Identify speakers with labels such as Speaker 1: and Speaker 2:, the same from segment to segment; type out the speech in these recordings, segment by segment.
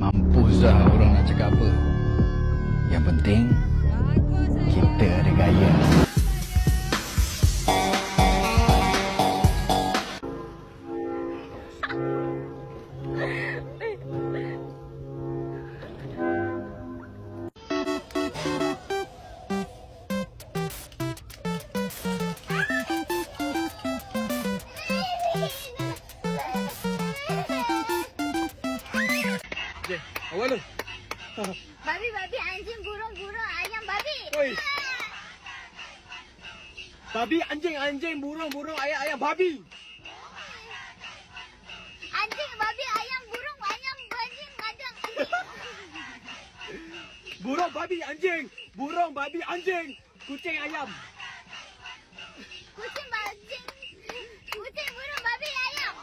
Speaker 1: Mampus lah orang nak cakap apa. Yang penting kita ada gaya.
Speaker 2: Awal tu.
Speaker 3: Babi, babi, anjing, burung, burung, ayam, babi.
Speaker 2: Oi. Babi, anjing, anjing, burung, burung, ayam, ayam, babi.
Speaker 3: Anjing, babi, ayam, burung, ayam, anjing, kadang.
Speaker 2: Burung, babi, anjing. Burung, babi, anjing. Kucing, ayam.
Speaker 3: Kucing, anjing. Kucing, burung, babi, ayam.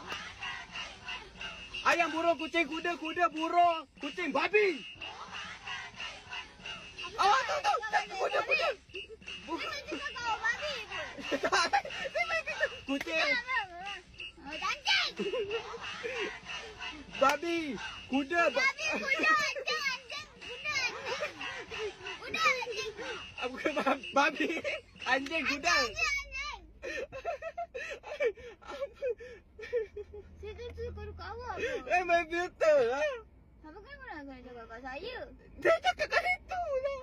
Speaker 2: Ayam, burung, kucing, kuda, kuda, burung, kucing, babi. Awak tahu tahu. Kuda, kuda.
Speaker 3: Memang juga kau babi pun.
Speaker 2: Kucing,
Speaker 3: Anjing.
Speaker 2: babi, kuda,
Speaker 3: Babi, kuda, anjing, anjing, kuda, anjing. Kuda, anjing.
Speaker 2: babi, anjing, kuda.
Speaker 3: Anjing, anjing. Saya tu suka awak pun.
Speaker 2: Main filter lah.
Speaker 3: Apa kan kau nak kena cakap kat saya?
Speaker 2: Dia cakap kat situ lah.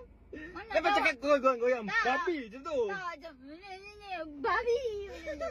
Speaker 3: Mana
Speaker 2: Dia
Speaker 3: tahu?
Speaker 2: cakap goyang-goyang.
Speaker 3: Tak.
Speaker 2: Babi je tu.
Speaker 3: Tak, macam ni, babi. Macam tu.